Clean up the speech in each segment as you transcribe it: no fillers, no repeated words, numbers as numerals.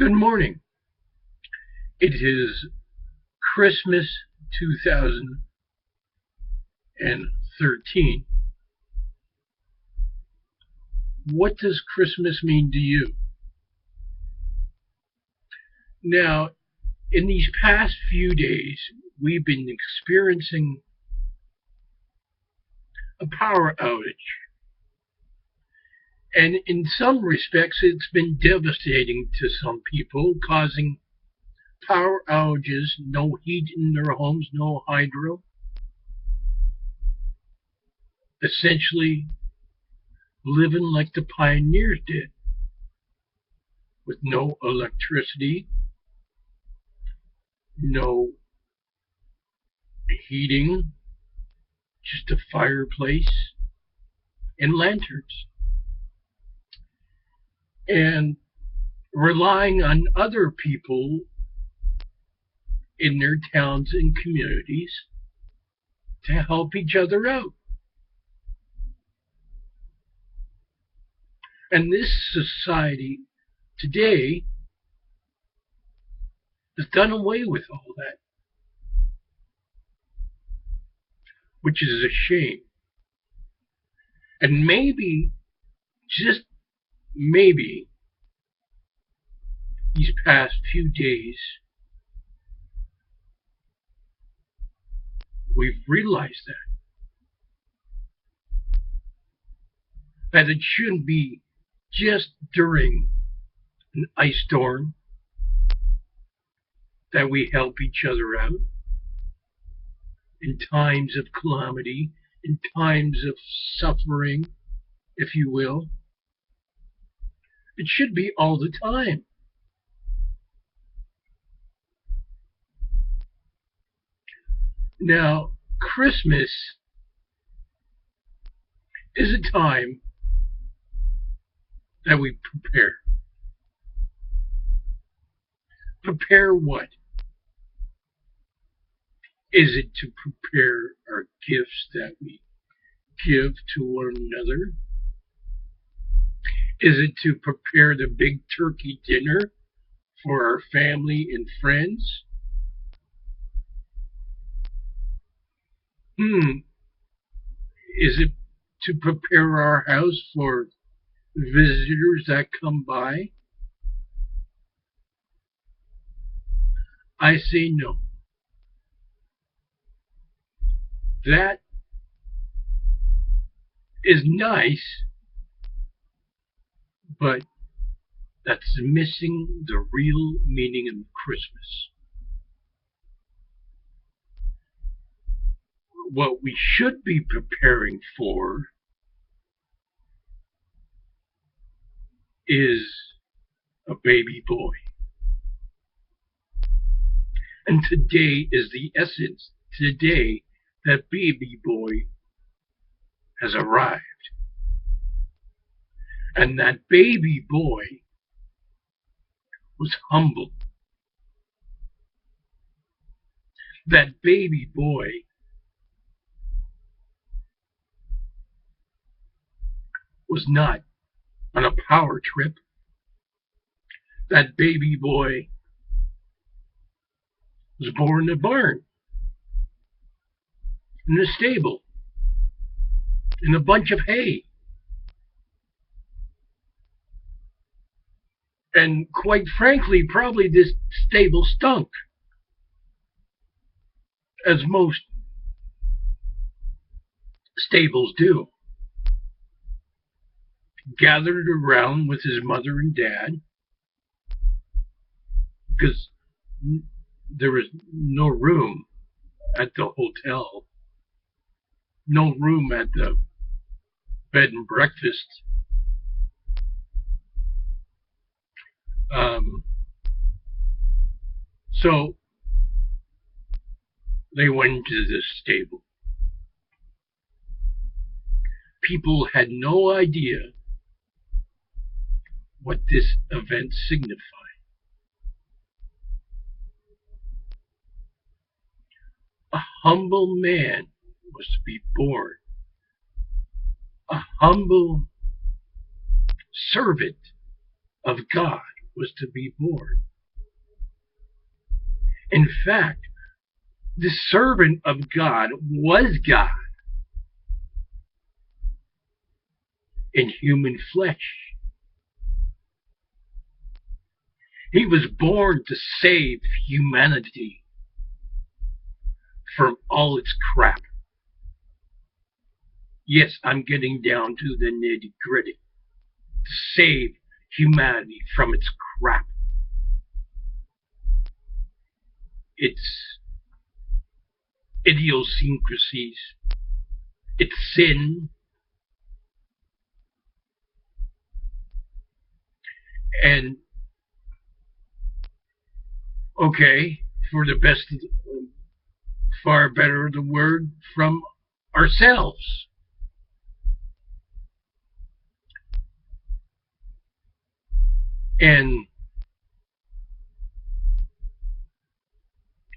Good morning. It is Christmas 2013. What does Christmas mean to you? Now, in these past few days, we've been experiencing a power outage. And in some respects, it's been devastating to some people, causing power outages, no heat in their homes, no hydro. Essentially, living like the pioneers did, with no electricity, no heating, just a fireplace and lanterns. And relying on other people in their towns and communities to help each other out. And this society today has done away with all that, which is a shame. And maybe, just maybe, these past few days, we've realized that it shouldn't be just during an ice storm that we help each other out in times of calamity, in times of suffering, if you will. It should be all the time. Now, Christmas is a time that we prepare. Prepare what? Is it to prepare our gifts that we give to one another? Is it to prepare the big turkey dinner for our family and friends? Is it to prepare our house for visitors that come by? I say no. That is nice, but that's missing the real meaning of Christmas. What we should be preparing for is a baby boy. And today is the essence. Today, that baby boy has arrived. And that baby boy was humble. That baby boy was not on a power trip. That baby boy was born in a barn, in a stable, in a bunch of hay. And quite frankly, probably this stable stunk, as most stables do. Gathered around with his mother and dad, because there was no room at the hotel, no room at the bed and breakfast. So they went into this stable. People had no idea what this event signified. A humble man was to be born. A humble servant of God was to be born. In fact, the servant of God was God in human flesh. He was born to save humanity from all its crap. Yes, I'm getting down to the nitty-gritty. To save humanity from its crap. Its idiosyncrasies, its sin, and okay, for the best, far better the word, from ourselves. And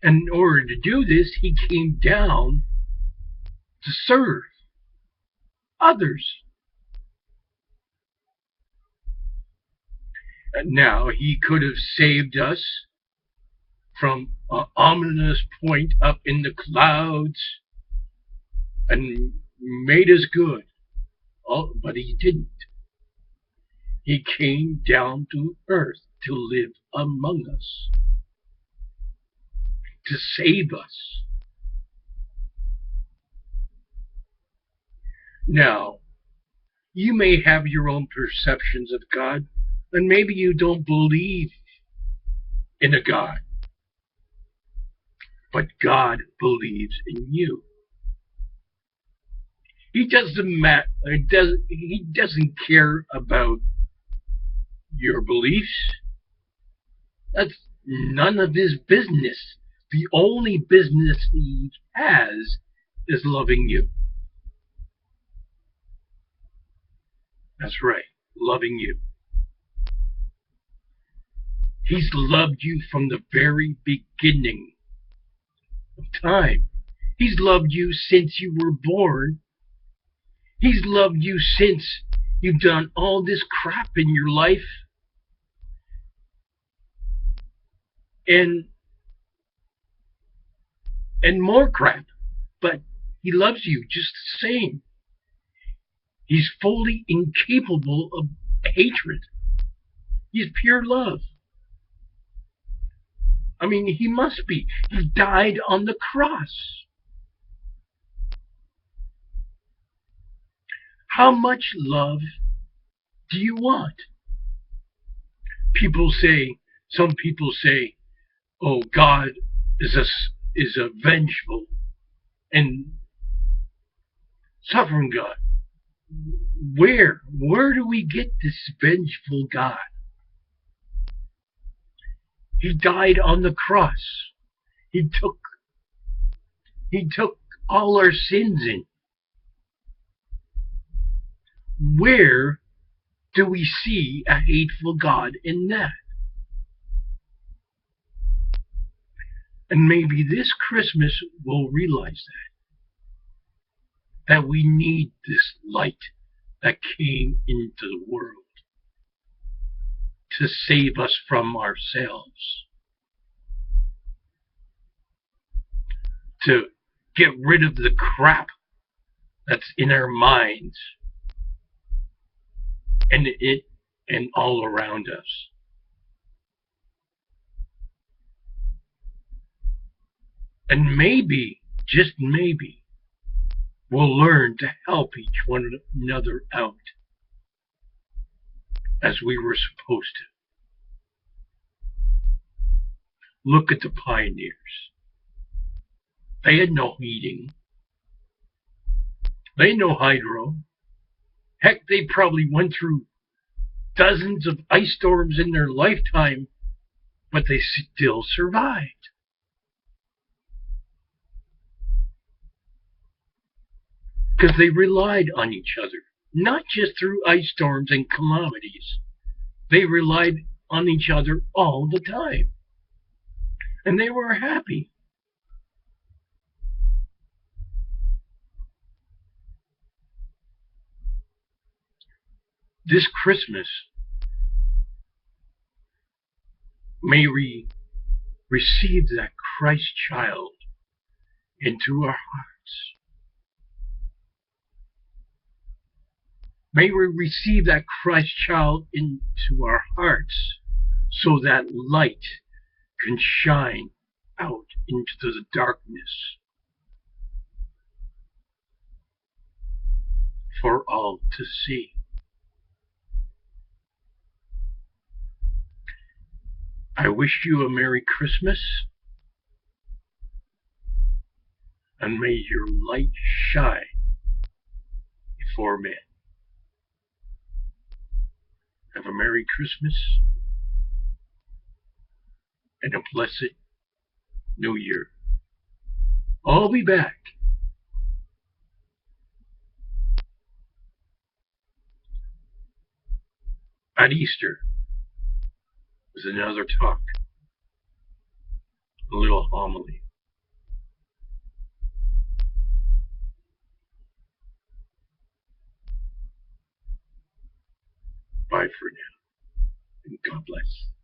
in order to do this, he came down to serve others. And now, he could have saved us from an ominous point up in the clouds and made us good. Oh, but he didn't. He came down to earth to live among us, to save us. Now, you may have your own perceptions of God, and maybe you don't believe in a God. But God believes in you. He doesn't care about your beliefs. That's none of his business. The only business he has is loving you. That's right, loving you. He's loved you from the very beginning of time. He's loved you since you were born. He's loved you since you've done all this crap in your life. And more crap. But he loves you just the same. He's fully incapable of hatred. He's pure love. I mean, he must be. He died on the cross. How much love do you want? Some people say, oh, God is a vengeful and suffering God. Where do we get this vengeful God? He died on the cross. He took all our sins in. Where do we see a hateful God in that? And maybe this Christmas we'll realize that we need this light that came into the world to save us from ourselves, to get rid of the crap that's in our minds and all around us. And maybe, just maybe, we'll learn to help each one another out as we were supposed to. Look at the pioneers. They had no heating. They had no hydro. Heck, they probably went through dozens of ice storms in their lifetime, but they still survived. Because they relied on each other, not just through ice storms and calamities. They relied on each other all the time. And they were happy. This Christmas, May we receive that Christ child into our hearts. May we receive that Christ child into our hearts so that light can shine out into the darkness for all to see. I wish you a Merry Christmas, and may your light shine before men. Have a Merry Christmas and a blessed New Year. I'll be back at Easter with another talk, a little homily. Bye for now, and God bless.